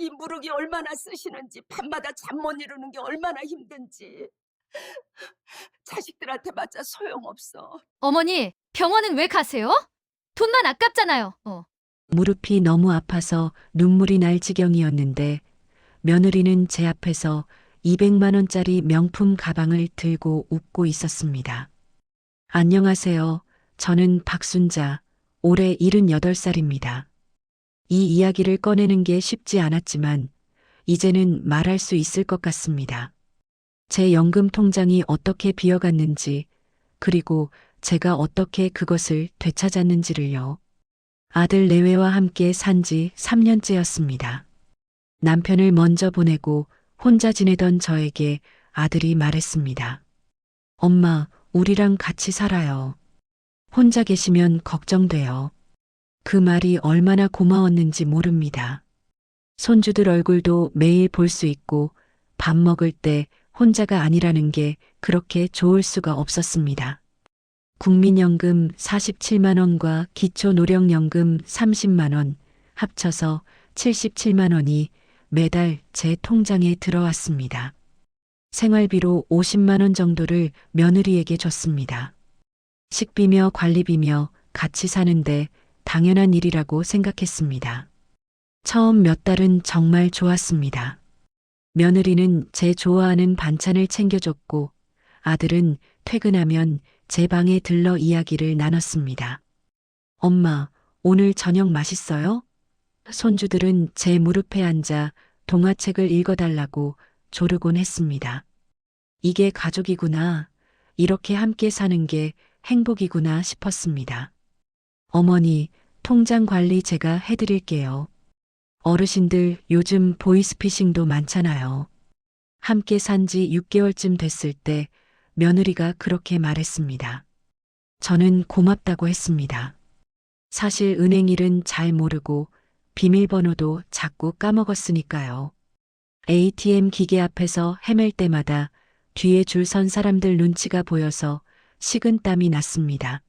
이 무릎이 얼마나 쓰시는지, 밤마다 잠 못 이루는 게 얼마나 힘든지. 자식들한테 맞자 소용없어. 어머니, 병원은 왜 가세요? 돈만 아깝잖아요. 무릎이 너무 아파서 눈물이 날 지경이었는데 며느리는 제 앞에서 200만 원짜리 명품 가방을 들고 웃고 있었습니다. 안녕하세요. 저는 박순자, 올해 78살입니다. 이 이야기를 꺼내는 게 쉽지 않았지만 이제는 말할 수 있을 것 같습니다. 제 연금 통장이 어떻게 비어갔는지, 그리고 제가 어떻게 그것을 되찾았는지를요. 아들 내외와 함께 산 지 3년째였습니다. 남편을 먼저 보내고 혼자 지내던 저에게 아들이 말했습니다. 엄마, 우리랑 같이 살아요. 혼자 계시면 걱정돼요. 그 말이 얼마나 고마웠는지 모릅니다. 손주들 얼굴도 매일 볼 수 있고 밥 먹을 때 혼자가 아니라는 게 그렇게 좋을 수가 없었습니다. 국민연금 47만 원과 기초노령연금 30만 원 합쳐서 77만 원이 매달 제 통장에 들어왔습니다. 생활비로 50만 원 정도를 며느리에게 줬습니다. 식비며 관리비며 같이 사는데 당연한 일이라고 생각했습니다. 처음 몇 달은 정말 좋았습니다. 며느리는 제 좋아하는 반찬을 챙겨줬고 아들은 퇴근하면 제 방에 들러 이야기를 나눴습니다. 엄마, 오늘 저녁 맛있어요? 손주들은 제 무릎에 앉아 동화책을 읽어달라고 조르곤 했습니다. 이게 가족이구나. 이렇게 함께 사는 게 행복이구나 싶었습니다. 어머니, 통장 관리 제가 해드릴게요. 어르신들 요즘 보이스피싱도 많잖아요. 함께 산지 6개월쯤 됐을 때 며느리가 그렇게 말했습니다. 저는 고맙다고 했습니다. 사실 은행 일은 잘 모르고 비밀번호도 자꾸 까먹었으니까요. ATM 기계 앞에서 헤맬 때마다 뒤에 줄 선 사람들 눈치가 보여서 식은땀이 났습니다.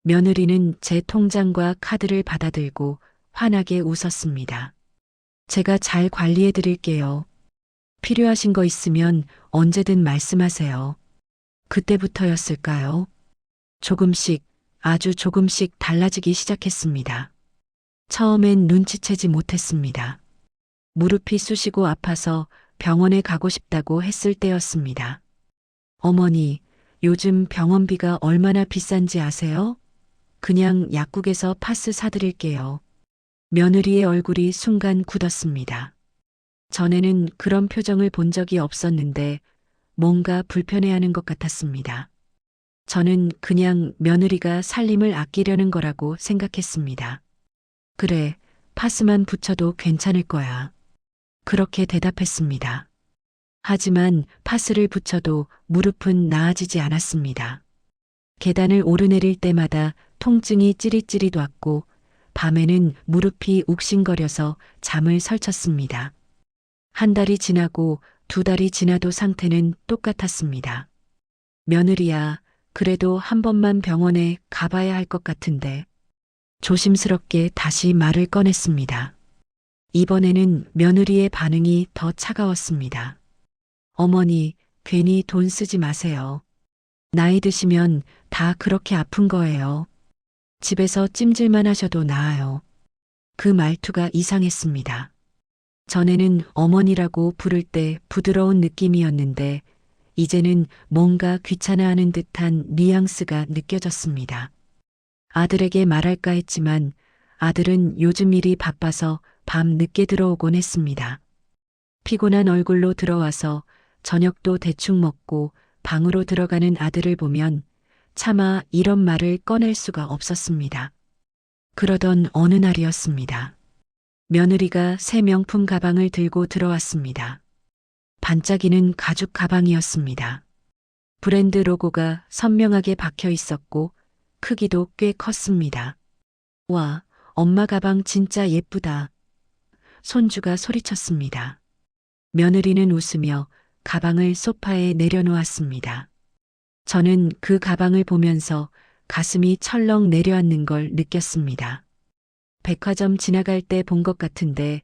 며느리는 제 통장과 카드를 받아들고 환하게 웃었습니다. 제가 잘 관리해 드릴게요. 필요하신 거 있으면 언제든 말씀하세요. 그때부터였을까요? 조금씩, 아주 조금씩 달라지기 시작했습니다. 처음엔 눈치채지 못했습니다. 무릎이 쑤시고 아파서 병원에 가고 싶다고 했을 때였습니다. 어머니, 요즘 병원비가 얼마나 비싼지 아세요? 그냥 약국에서 파스 사드릴게요. 며느리의 얼굴이 순간 굳었습니다. 전에는 그런 표정을 본 적이 없었는데 뭔가 불편해하는 것 같았습니다. 저는 그냥 며느리가 살림을 아끼려는 거라고 생각했습니다. 그래, 파스만 붙여도 괜찮을 거야. 그렇게 대답했습니다. 하지만 파스를 붙여도 무릎은 나아지지 않았습니다. 계단을 오르내릴 때마다 통증이 찌릿찌릿 왔고 밤에는 무릎이 욱신거려서 잠을 설쳤습니다. 한 달이 지나고 2달이 지나도 상태는 똑같았습니다. 며느리야, 그래도 한 번만 병원에 가봐야 할 것 같은데. 조심스럽게 다시 말을 꺼냈습니다. 이번에는 며느리의 반응이 더 차가웠습니다. 어머니, 괜히 돈 쓰지 마세요. 나이 드시면 다 그렇게 아픈 거예요. 집에서 찜질만 하셔도 나아요. 그 말투가 이상했습니다. 전에는 어머니라고 부를 때 부드러운 느낌이었는데 이제는 뭔가 귀찮아하는 듯한 뉘앙스가 느껴졌습니다. 아들에게 말할까 했지만 아들은 요즘 일이 바빠서 밤 늦게 들어오곤 했습니다. 피곤한 얼굴로 들어와서 저녁도 대충 먹고 방으로 들어가는 아들을 보면 차마 이런 말을 꺼낼 수가 없었습니다. 그러던 어느 날이었습니다. 며느리가 새 명품 가방을 들고 들어왔습니다. 반짝이는 가죽 가방이었습니다. 브랜드 로고가 선명하게 박혀 있었고 크기도 꽤 컸습니다. 와, 엄마 가방 진짜 예쁘다. 손주가 소리쳤습니다. 며느리는 웃으며 가방을 소파에 내려놓았습니다. 저는 그 가방을 보면서 가슴이 철렁 내려앉는 걸 느꼈습니다. 백화점 지나갈 때 본 것 같은데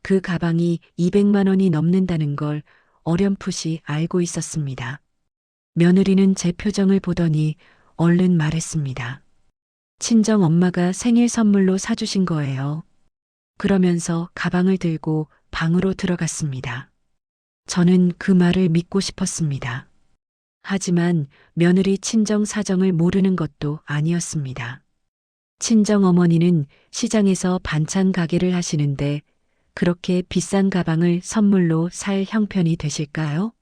그 가방이 200만 원이 넘는다는 걸 어렴풋이 알고 있었습니다. 며느리는 제 표정을 보더니 얼른 말했습니다. 친정 엄마가 생일 선물로 사주신 거예요. 그러면서 가방을 들고 방으로 들어갔습니다. 저는 그 말을 믿고 싶었습니다. 하지만 며느리 친정 사정을 모르는 것도 아니었습니다. 친정 어머니는 시장에서 반찬 가게를 하시는데 그렇게 비싼 가방을 선물로 살 형편이 되실까요?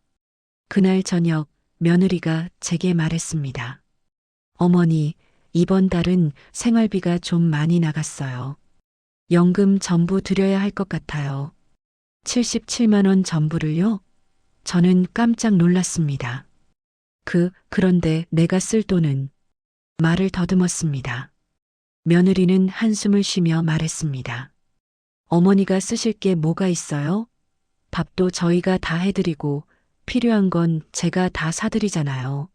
그날 저녁 며느리가 제게 말했습니다. 어머니, 이번 달은 생활비가 좀 많이 나갔어요. 연금 전부 드려야 할 것 같아요. 77만 원 전부를요? 저는 깜짝 놀랐습니다. 그런데 내가 쓸 돈은? 말을 더듬었습니다. 며느리는 한숨을 쉬며 말했습니다. 어머니가 쓰실 게 뭐가 있어요? 밥도 저희가 다 해드리고 필요한 건 제가 다 사드리잖아요.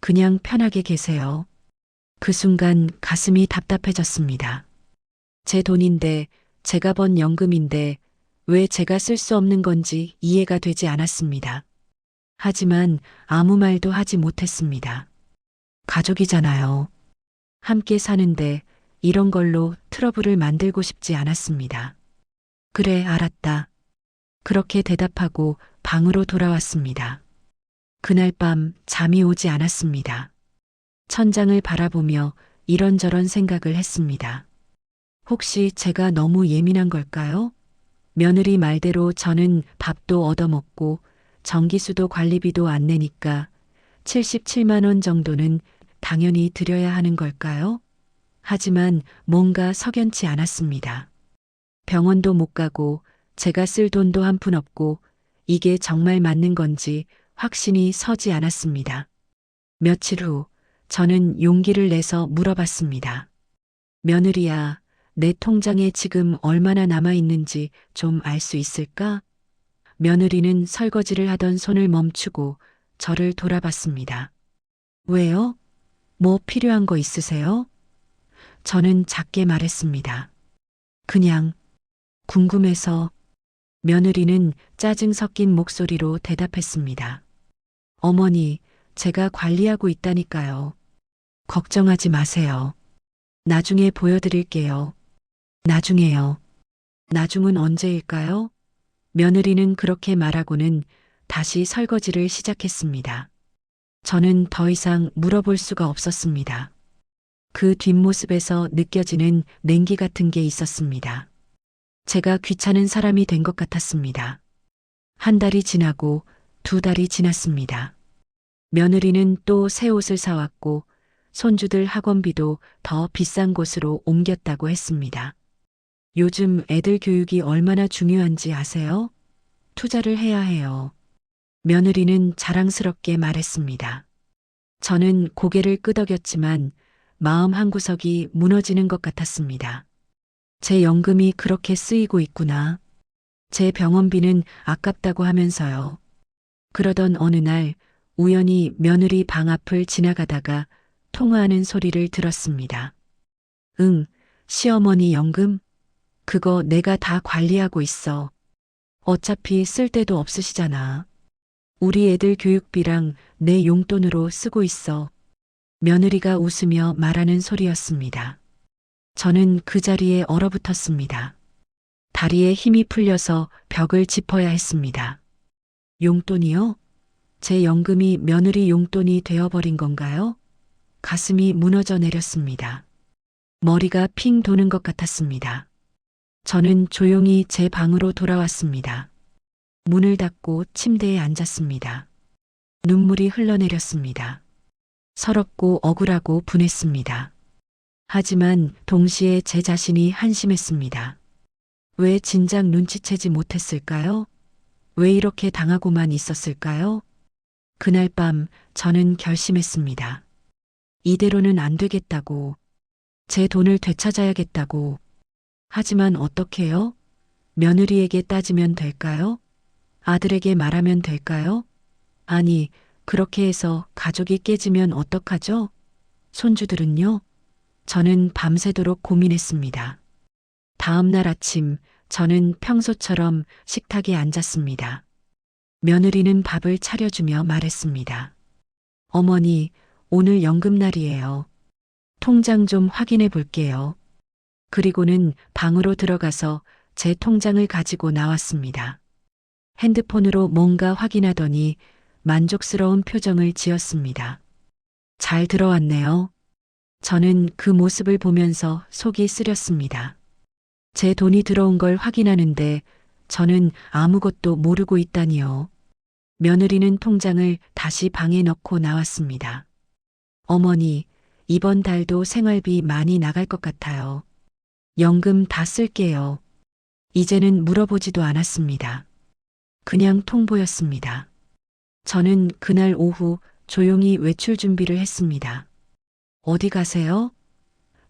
그냥 편하게 계세요. 그 순간 가슴이 답답해졌습니다. 제 돈인데, 제가 번 연금인데 왜 제가 쓸 수 없는 건지 이해가 되지 않았습니다. 하지만 아무 말도 하지 못했습니다. 가족이잖아요. 함께 사는데 이런 걸로 트러블을 만들고 싶지 않았습니다. 그래, 알았다. 그렇게 대답하고 방으로 돌아왔습니다. 그날 밤 잠이 오지 않았습니다. 천장을 바라보며 이런저런 생각을 했습니다. 혹시 제가 너무 예민한 걸까요? 며느리 말대로 저는 밥도 얻어먹고 전기수도 관리비도 안 내니까 77만 원 정도는 당연히 드려야 하는 걸까요? 하지만 뭔가 석연치 않았습니다. 병원도 못 가고 제가 쓸 돈도 한 푼 없고 이게 정말 맞는 건지 확신이 서지 않았습니다. 며칠 후 저는 용기를 내서 물어봤습니다. 며느리야, 내 통장에 지금 얼마나 남아 있는지 좀 알 수 있을까? 며느리는 설거지를 하던 손을 멈추고 저를 돌아봤습니다. 왜요? 뭐 필요한 거 있으세요? 저는 작게 말했습니다. 그냥 궁금해서. 며느리는 짜증 섞인 목소리로 대답했습니다. 어머니, 제가 관리하고 있다니까요. 걱정하지 마세요. 나중에 보여드릴게요. 나중에요. 나중은 언제일까요? 며느리는 그렇게 말하고는 다시 설거지를 시작했습니다. 저는 더 이상 물어볼 수가 없었습니다. 그 뒷모습에서 느껴지는 냉기 같은 게 있었습니다. 제가 귀찮은 사람이 된 것 같았습니다. 한 달이 지나고 2달이 지났습니다. 며느리는 또 새 옷을 사왔고 손주들 학원비도 더 비싼 곳으로 옮겼다고 했습니다. 요즘 애들 교육이 얼마나 중요한지 아세요? 투자를 해야 해요. 며느리는 자랑스럽게 말했습니다. 저는 고개를 끄덕였지만 마음 한구석이 무너지는 것 같았습니다. 제 연금이 그렇게 쓰이고 있구나. 제 병원비는 아깝다고 하면서요. 그러던 어느 날 우연히 며느리 방 앞을 지나가다가 통화하는 소리를 들었습니다. 응, 시어머니 연금? 그거 내가 다 관리하고 있어. 어차피 쓸 데도 없으시잖아. 우리 애들 교육비랑 내 용돈으로 쓰고 있어. 며느리가 웃으며 말하는 소리였습니다. 저는 그 자리에 얼어붙었습니다. 다리에 힘이 풀려서 벽을 짚어야 했습니다. 용돈이요? 제 연금이 며느리 용돈이 되어버린 건가요? 가슴이 무너져 내렸습니다. 머리가 핑 도는 것 같았습니다. 저는 조용히 제 방으로 돌아왔습니다. 문을 닫고 침대에 앉았습니다. 눈물이 흘러내렸습니다. 서럽고 억울하고 분했습니다. 하지만 동시에 제 자신이 한심했습니다. 왜 진작 눈치채지 못했을까요? 왜 이렇게 당하고만 있었을까요? 그날 밤 저는 결심했습니다. 이대로는 안 되겠다고. 제 돈을 되찾아야겠다고. 하지만 어떻게요? 며느리에게 따지면 될까요? 아들에게 말하면 될까요? 아니, 그렇게 해서 가족이 깨지면 어떡하죠? 손주들은요? 저는 밤새도록 고민했습니다. 다음 날 아침 저는 평소처럼 식탁에 앉았습니다. 며느리는 밥을 차려주며 말했습니다. 어머니, 오늘 연금날이에요. 통장 좀 확인해 볼게요. 그리고는 방으로 들어가서 제 통장을 가지고 나왔습니다. 핸드폰으로 뭔가 확인하더니 만족스러운 표정을 지었습니다. 잘 들어왔네요. 저는 그 모습을 보면서 속이 쓰렸습니다. 제 돈이 들어온 걸 확인하는데 저는 아무것도 모르고 있다니요. 며느리는 통장을 다시 방에 넣고 나왔습니다. 어머니, 이번 달도 생활비 많이 나갈 것 같아요. 연금 다 쓸게요. 이제는 물어보지도 않았습니다. 그냥 통보였습니다. 저는 그날 오후 조용히 외출 준비를 했습니다. 어디 가세요?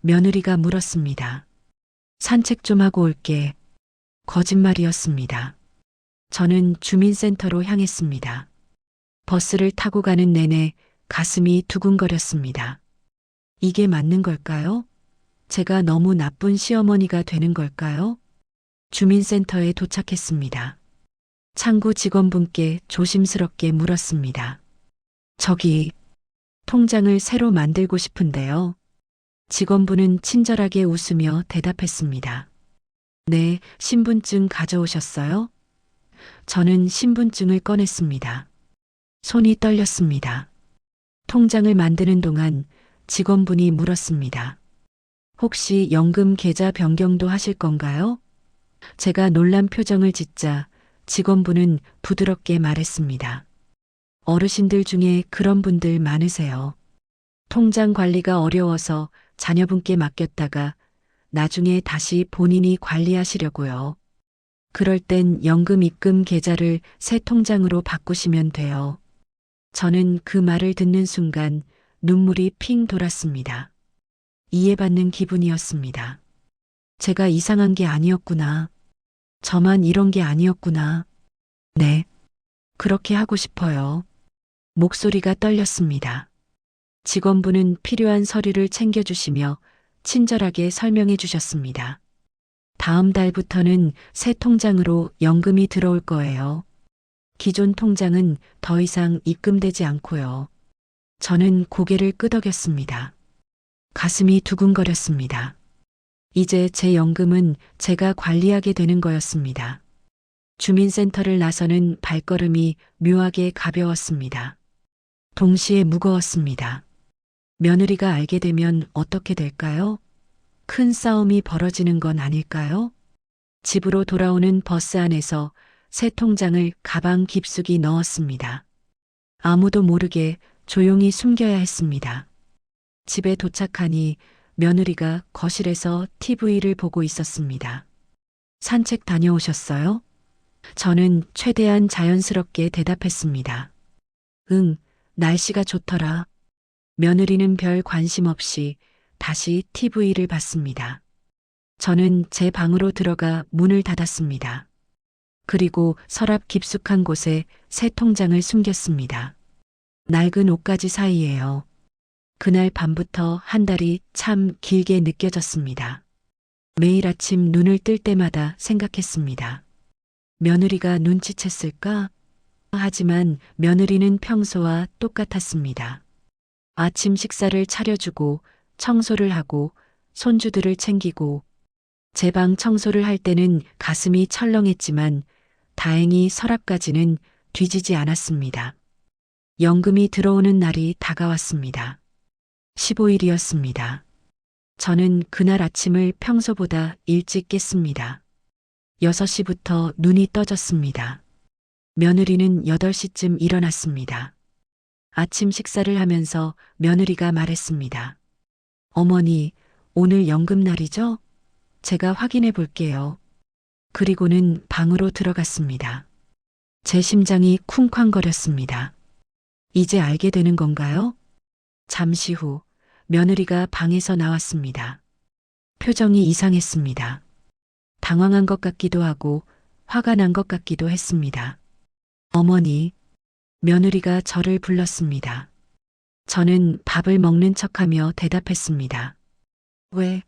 며느리가 물었습니다. 산책 좀 하고 올게. 거짓말이었습니다. 저는 주민센터로 향했습니다. 버스를 타고 가는 내내 가슴이 두근거렸습니다. 이게 맞는 걸까요? 제가 너무 나쁜 시어머니가 되는 걸까요? 주민센터에 도착했습니다. 창구 직원분께 조심스럽게 물었습니다. 저기, 통장을 새로 만들고 싶은데요. 직원분은 친절하게 웃으며 대답했습니다. 네, 신분증 가져오셨어요? 저는 신분증을 꺼냈습니다. 손이 떨렸습니다. 통장을 만드는 동안 직원분이 물었습니다. 혹시 연금 계좌 변경도 하실 건가요? 제가 놀란 표정을 짓자 직원분은 부드럽게 말했습니다. 어르신들 중에 그런 분들 많으세요. 통장 관리가 어려워서 자녀분께 맡겼다가 나중에 다시 본인이 관리하시려고요. 그럴 땐 연금 입금 계좌를 새 통장으로 바꾸시면 돼요. 저는 그 말을 듣는 순간 눈물이 핑 돌았습니다. 이해받는 기분이었습니다. 제가 이상한 게 아니었구나. 저만 이런 게 아니었구나. 네, 그렇게 하고 싶어요. 목소리가 떨렸습니다. 직원분은 필요한 서류를 챙겨주시며 친절하게 설명해 주셨습니다. 다음 달부터는 새 통장으로 연금이 들어올 거예요. 기존 통장은 더 이상 입금되지 않고요. 저는 고개를 끄덕였습니다. 가슴이 두근거렸습니다. 이제 제 연금은 제가 관리하게 되는 거였습니다. 주민센터를 나서는 발걸음이 묘하게 가벼웠습니다. 동시에 무거웠습니다. 며느리가 알게 되면 어떻게 될까요? 큰 싸움이 벌어지는 건 아닐까요? 집으로 돌아오는 버스 안에서 새 통장을 가방 깊숙이 넣었습니다. 아무도 모르게 조용히 숨겨야 했습니다. 집에 도착하니 며느리가 거실에서 TV를 보고 있었습니다. 산책 다녀오셨어요? 저는 최대한 자연스럽게 대답했습니다. 응, 날씨가 좋더라. 며느리는 별 관심 없이 다시 TV를 봤습니다. 저는 제 방으로 들어가 문을 닫았습니다. 그리고 서랍 깊숙한 곳에 새 통장을 숨겼습니다. 낡은 옷가지 사이에요. 그날 밤부터 한 달이 참 길게 느껴졌습니다. 매일 아침 눈을 뜰 때마다 생각했습니다. 며느리가 눈치챘을까? 하지만 며느리는 평소와 똑같았습니다. 아침 식사를 차려주고 청소를 하고 손주들을 챙기고 제 방 청소를 할 때는 가슴이 철렁했지만 다행히 서랍까지는 뒤지지 않았습니다. 연금이 들어오는 날이 다가왔습니다. 15일이었습니다. 저는 그날 아침을 평소보다 일찍 깼습니다. 6시부터 눈이 떠졌습니다. 며느리는 8시쯤 일어났습니다. 아침 식사를 하면서 며느리가 말했습니다. 어머니, 오늘 연금날이죠? 제가 확인해 볼게요. 그리고는 방으로 들어갔습니다. 제 심장이 쿵쾅거렸습니다. 이제 알게 되는 건가요? 잠시 후 며느리가 방에서 나왔습니다. 표정이 이상했습니다. 당황한 것 같기도 하고 화가 난 것 같기도 했습니다. 어머니, 며느리가 저를 불렀습니다. 저는 밥을 먹는 척하며 대답했습니다. 왜?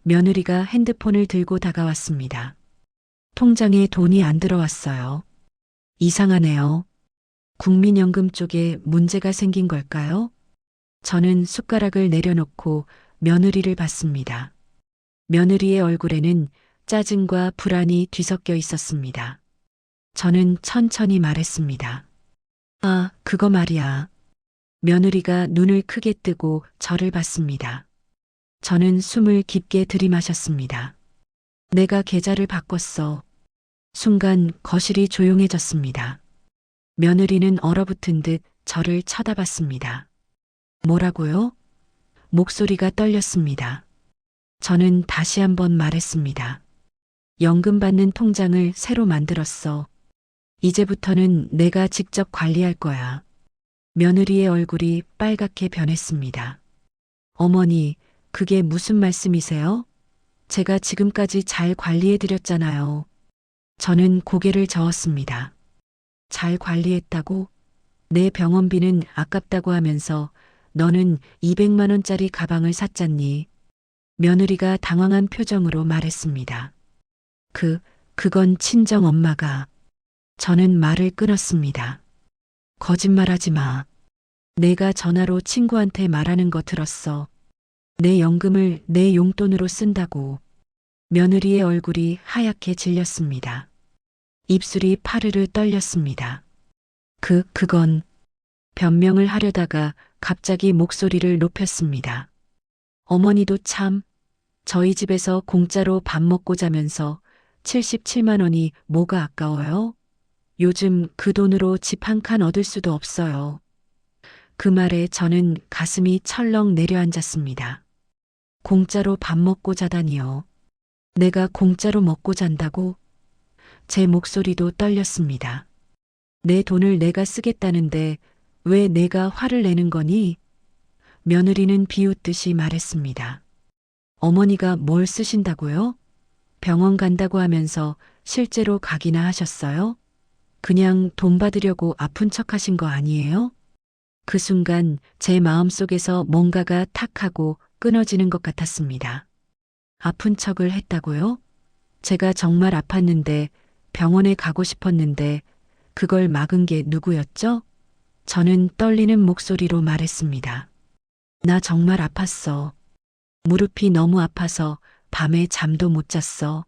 며느리가 핸드폰을 들고 다가왔습니다. 통장에 돈이 안 들어왔어요. 이상하네요. 국민연금 쪽에 문제가 생긴 걸까요? 저는 숟가락을 내려놓고 며느리를 봤습니다. 며느리의 얼굴에는 짜증과 불안이 뒤섞여 있었습니다. 저는 천천히 말했습니다. 아, 그거 말이야. 며느리가 눈을 크게 뜨고 저를 봤습니다. 저는 숨을 깊게 들이마셨습니다. 내가 계좌를 바꿨어. 순간 거실이 조용해졌습니다. 며느리는 얼어붙은 듯 저를 쳐다봤습니다. 뭐라고요? 목소리가 떨렸습니다. 저는 다시 한번 말했습니다. 연금 받는 통장을 새로 만들었어. 이제부터는 내가 직접 관리할 거야. 며느리의 얼굴이 빨갛게 변했습니다. 어머니, 그게 무슨 말씀이세요? 제가 지금까지 잘 관리해드렸잖아요. 저는 고개를 저었습니다. 잘 관리했다고? 내 병원비는 아깝다고 하면서 너는 200만 원짜리 가방을 샀잖니. 며느리가 당황한 표정으로 말했습니다. 그건 친정 엄마가. 저는 말을 끊었습니다. 거짓말하지 마. 내가 전화로 친구한테 말하는 거 들었어. 내 연금을 내 용돈으로 쓴다고. 며느리의 얼굴이 하얗게 질렸습니다. 입술이 파르르 떨렸습니다. 그건 변명을 하려다가 갑자기 목소리를 높였습니다. 어머니도 참, 저희 집에서 공짜로 밥 먹고 자면서 77만 원이 뭐가 아까워요? 요즘 그 돈으로 집 한 칸 얻을 수도 없어요. 그 말에 저는 가슴이 철렁 내려앉았습니다. 공짜로 밥 먹고 자다니요. 내가 공짜로 먹고 잔다고? 제 목소리도 떨렸습니다. 내 돈을 내가 쓰겠다는데 왜 내가 화를 내는 거니? 며느리는 비웃듯이 말했습니다. 어머니가 뭘 쓰신다고요? 병원 간다고 하면서 실제로 가기나 하셨어요? 그냥 돈 받으려고 아픈 척 하신 거 아니에요? 그 순간 제 마음속에서 뭔가가 탁 하고 끊어지는 것 같았습니다. 아픈 척을 했다고요? 제가 정말 아팠는데 병원에 가고 싶었는데 그걸 막은 게 누구였죠? 저는 떨리는 목소리로 말했습니다. 나 정말 아팠어. 무릎이 너무 아파서 밤에 잠도 못 잤어.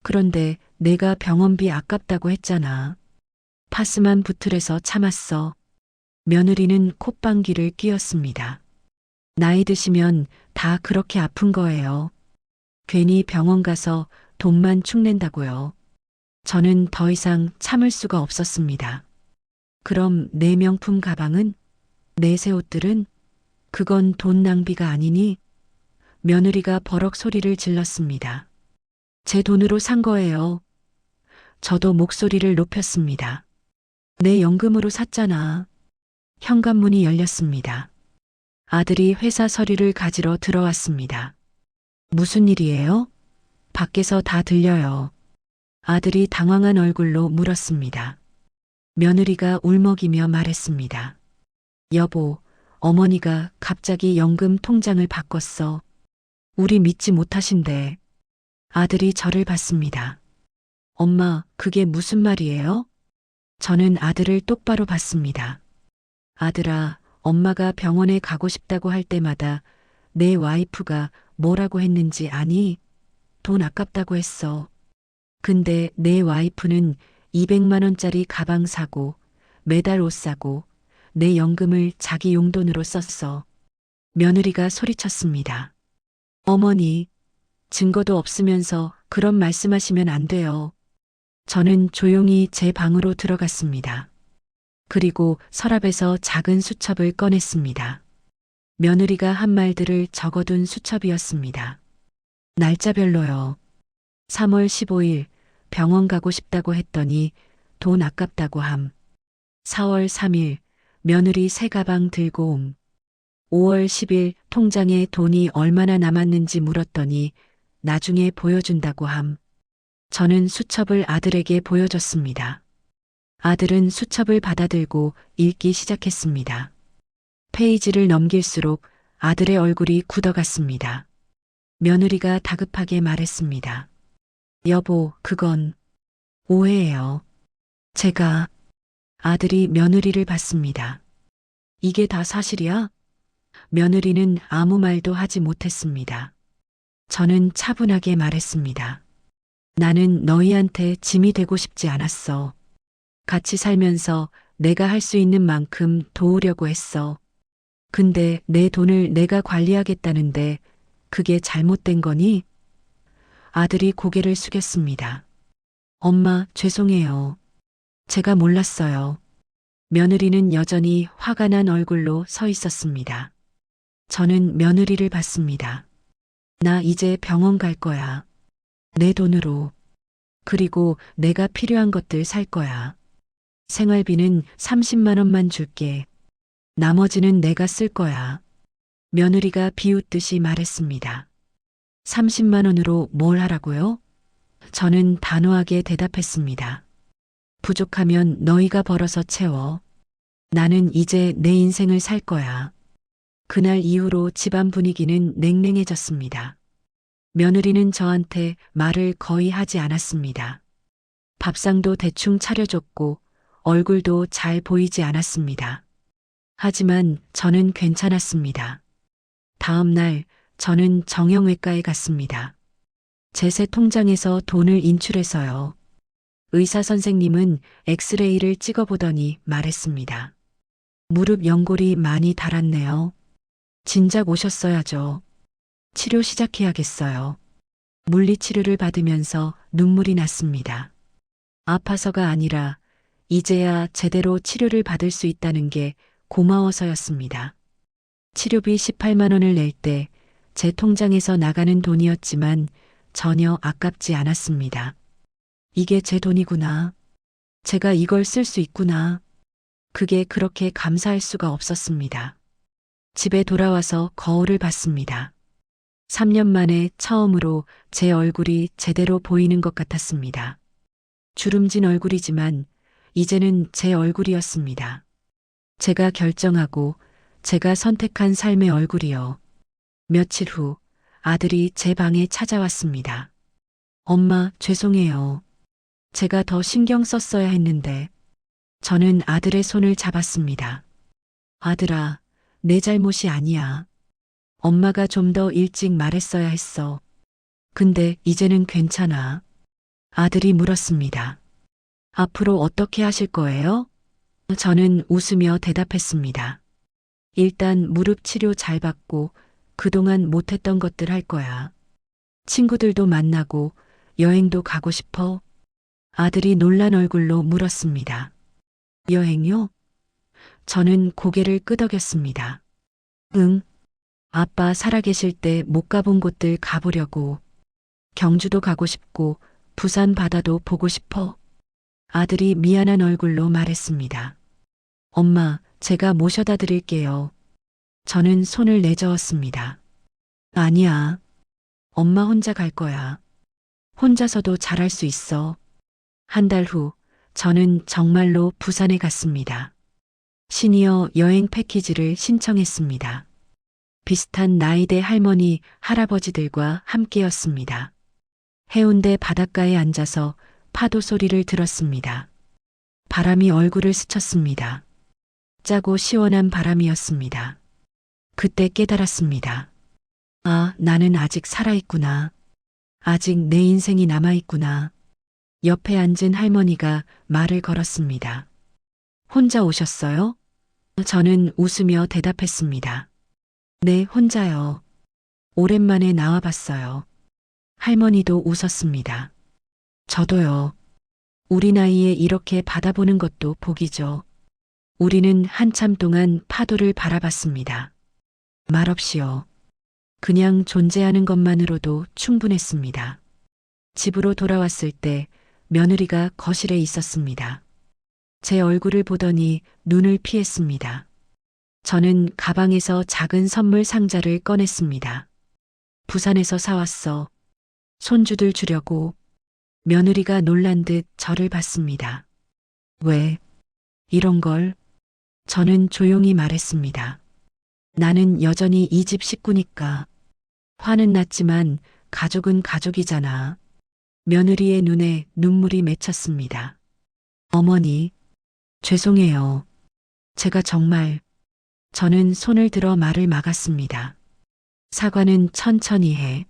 그런데 내가 병원비 아깝다고 했잖아. 파스만 붙으래서 참았어. 며느리는 콧방귀를 뀌었습니다. 나이 드시면 다 그렇게 아픈 거예요. 괜히 병원 가서 돈만 축낸다고요. 저는 더 이상 참을 수가 없었습니다. 그럼 내 명품 가방은? 내 새 옷들은? 그건 돈 낭비가 아니니? 며느리가 버럭 소리를 질렀습니다. 제 돈으로 산 거예요. 저도 목소리를 높였습니다. 내 연금으로 샀잖아. 현관문이 열렸습니다. 아들이 회사 서류를 가지러 들어왔습니다. 무슨 일이에요? 밖에서 다 들려요. 아들이 당황한 얼굴로 물었습니다. 며느리가 울먹이며 말했습니다. 여보, 어머니가 갑자기 연금 통장을 바꿨어. 우리 믿지 못하신대. 아들이 저를 봤습니다. 엄마, 그게 무슨 말이에요? 저는 아들을 똑바로 봤습니다. 아들아, 엄마가 병원에 가고 싶다고 할 때마다 내 와이프가 뭐라고 했는지 아니? 돈 아깝다고 했어. 근데 내 와이프는 200만 원짜리 가방 사고 매달 옷 사고 내 연금을 자기 용돈으로 썼어. 며느리가 소리쳤습니다. 어머니, 증거도 없으면서 그런 말씀하시면 안 돼요. 저는 조용히 제 방으로 들어갔습니다. 그리고 서랍에서 작은 수첩을 꺼냈습니다. 며느리가 한 말들을 적어둔 수첩이었습니다. 날짜별로요. 3월 15일 병원 가고 싶다고 했더니 돈 아깝다고 함. 4월 3일 며느리 새 가방 들고 옴. 5월 10일 통장에 돈이 얼마나 남았는지 물었더니 나중에 보여준다고 함. 저는 수첩을 아들에게 보여줬습니다. 아들은 수첩을 받아들고 읽기 시작했습니다. 페이지를 넘길수록 아들의 얼굴이 굳어갔습니다. 며느리가 다급하게 말했습니다. 여보, 그건 오해예요. 제가 아들이 며느리를 받습니다. 이게 다 사실이야? 며느리는 아무 말도 하지 못했습니다. 저는 차분하게 말했습니다. 나는 너희한테 짐이 되고 싶지 않았어. 같이 살면서 내가 할 수 있는 만큼 도우려고 했어. 근데 내 돈을 내가 관리하겠다는데 그게 잘못된 거니? 아들이 고개를 숙였습니다. 엄마, 죄송해요. 제가 몰랐어요. 며느리는 여전히 화가 난 얼굴로 서 있었습니다. 저는 며느리를 봤습니다. 나 이제 병원 갈 거야. 내 돈으로. 그리고 내가 필요한 것들 살 거야. 생활비는 30만 원만 줄게. 나머지는 내가 쓸 거야. 며느리가 비웃듯이 말했습니다. 30만 원으로 뭘 하라고요? 저는 단호하게 대답했습니다. 부족하면 너희가 벌어서 채워. 나는 이제 내 인생을 살 거야. 그날 이후로 집안 분위기는 냉랭해졌습니다. 며느리는 저한테 말을 거의 하지 않았습니다. 밥상도 대충 차려줬고 얼굴도 잘 보이지 않았습니다. 하지만 저는 괜찮았습니다. 다음 날 저는 정형외과에 갔습니다. 제세 통장에서 돈을 인출해서요. 의사 선생님은 엑스레이를 찍어보더니 말했습니다. 무릎 연골이 많이 닳았네요. 진작 오셨어야죠. 치료 시작해야겠어요. 물리치료를 받으면서 눈물이 났습니다. 아파서가 아니라 이제야 제대로 치료를 받을 수 있다는 게 고마워서였습니다. 치료비 18만 원을 낼 때 제 통장에서 나가는 돈이었지만 전혀 아깝지 않았습니다. 이게 제 돈이구나. 제가 이걸 쓸 수 있구나. 그게 그렇게 감사할 수가 없었습니다. 집에 돌아와서 거울을 봤습니다. 3년 만에 처음으로 제 얼굴이 제대로 보이는 것 같았습니다. 주름진 얼굴이지만 이제는 제 얼굴이었습니다. 제가 결정하고 제가 선택한 삶의 얼굴이요. 며칠 후 아들이 제 방에 찾아왔습니다. 엄마, 죄송해요. 제가 더 신경 썼어야 했는데. 저는 아들의 손을 잡았습니다. 아들아, 내 잘못이 아니야. 엄마가 좀 더 일찍 말했어야 했어. 근데 이제는 괜찮아. 아들이 물었습니다. 앞으로 어떻게 하실 거예요? 저는 웃으며 대답했습니다. 일단 무릎 치료 잘 받고 그동안 못했던 것들 할 거야. 친구들도 만나고 여행도 가고 싶어. 아들이 놀란 얼굴로 물었습니다. 여행요? 저는 고개를 끄덕였습니다. 응. 아빠 살아계실 때 못 가본 곳들 가보려고. 경주도 가고 싶고 부산 바다도 보고 싶어. 아들이 미안한 얼굴로 말했습니다. 엄마, 제가 모셔다 드릴게요. 저는 손을 내저었습니다. 아니야. 엄마 혼자 갈 거야. 혼자서도 잘할 수 있어. 한 달 후, 저는 정말로 부산에 갔습니다. 시니어 여행 패키지를 신청했습니다. 비슷한 나이대 할머니, 할아버지들과 함께였습니다. 해운대 바닷가에 앉아서 파도 소리를 들었습니다. 바람이 얼굴을 스쳤습니다. 짜고 시원한 바람이었습니다. 그때 깨달았습니다. 아, 나는 아직 살아있구나. 아직 내 인생이 남아있구나. 옆에 앉은 할머니가 말을 걸었습니다. 혼자 오셨어요? 저는 웃으며 대답했습니다. 네, 혼자요. 오랜만에 나와봤어요. 할머니도 웃었습니다. 저도요. 우리 나이에 이렇게 바다 보는 것도 복이죠. 우리는 한참 동안 파도를 바라봤습니다. 말없이요. 그냥 존재하는 것만으로도 충분했습니다. 집으로 돌아왔을 때 며느리가 거실에 있었습니다. 제 얼굴을 보더니 눈을 피했습니다. 저는 가방에서 작은 선물 상자를 꺼냈습니다. 부산에서 사왔어. 손주들 주려고. 며느리가 놀란 듯 저를 봤습니다. 왜? 이런 걸? 저는 조용히 말했습니다. 나는 여전히 이 집 식구니까. 화는 났지만 가족은 가족이잖아. 며느리의 눈에 눈물이 맺혔습니다. 어머니, 죄송해요. 제가 정말, 저는 손을 들어 말을 막았습니다. 사과는 천천히 해.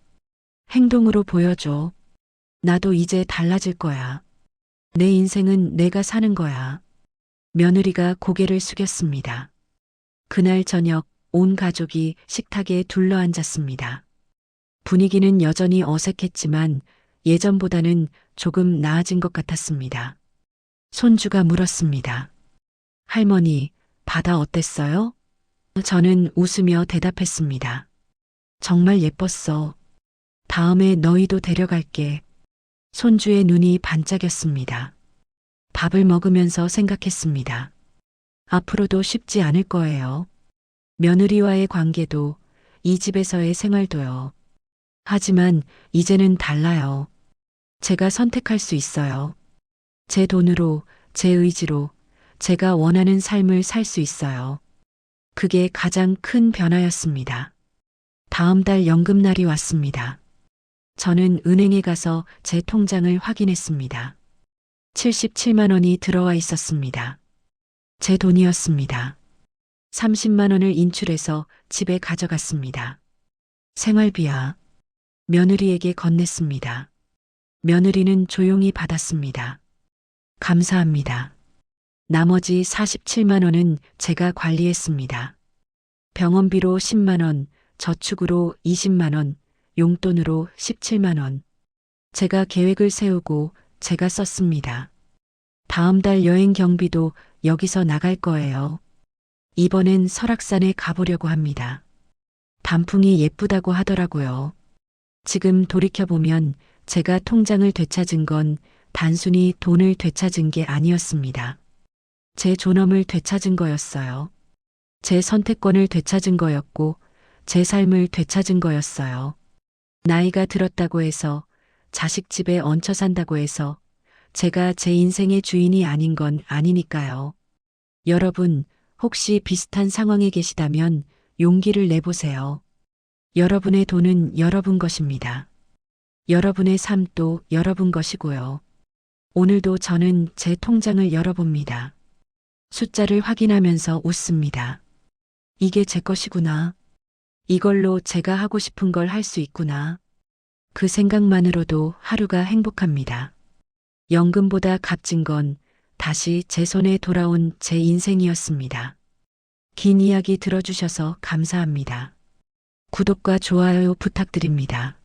행동으로 보여줘. 나도 이제 달라질 거야. 내 인생은 내가 사는 거야. 며느리가 고개를 숙였습니다. 그날 저녁 온 가족이 식탁에 둘러앉았습니다. 분위기는 여전히 어색했지만 예전보다는 조금 나아진 것 같았습니다. 손주가 물었습니다. 할머니, 바다 어땠어요? 저는 웃으며 대답했습니다. 정말 예뻤어. 다음에 너희도 데려갈게. 손주의 눈이 반짝였습니다. 밥을 먹으면서 생각했습니다. 앞으로도 쉽지 않을 거예요. 며느리와의 관계도, 이 집에서의 생활도요. 하지만 이제는 달라요. 제가 선택할 수 있어요. 제 돈으로, 제 의지로, 제가 원하는 삶을 살 수 있어요. 그게 가장 큰 변화였습니다. 다음 달 연금날이 왔습니다. 저는 은행에 가서 제 통장을 확인했습니다. 77만 원이 들어와 있었습니다. 제 돈이었습니다. 30만 원을 인출해서 집에 가져갔습니다. 생활비야. 며느리에게 건넸습니다. 며느리는 조용히 받았습니다. 감사합니다. 나머지 47만 원은 제가 관리했습니다. 병원비로 10만 원, 저축으로 20만 원, 용돈으로 17만 원. 제가 계획을 세우고 제가 썼습니다. 다음 달 여행 경비도 여기서 나갈 거예요. 이번엔 설악산에 가보려고 합니다. 단풍이 예쁘다고 하더라고요. 지금 돌이켜보면 제가 통장을 되찾은 건 단순히 돈을 되찾은 게 아니었습니다. 제 존엄을 되찾은 거였어요. 제 선택권을 되찾은 거였고, 제 삶을 되찾은 거였어요. 나이가 들었다고 해서, 자식 집에 얹혀 산다고 해서, 제가 제 인생의 주인이 아닌 건 아니니까요. 여러분, 혹시 비슷한 상황에 계시다면 용기를 내보세요. 여러분의 돈은 여러분 것입니다. 여러분의 삶도 여러분 것이고요. 오늘도 저는 제 통장을 열어봅니다. 숫자를 확인하면서 웃습니다. 이게 제 것이구나. 이걸로 제가 하고 싶은 걸 할 수 있구나. 그 생각만으로도 하루가 행복합니다. 연금보다 값진 건 다시 제 손에 돌아온 제 인생이었습니다. 긴 이야기 들어주셔서 감사합니다. 구독과 좋아요 부탁드립니다.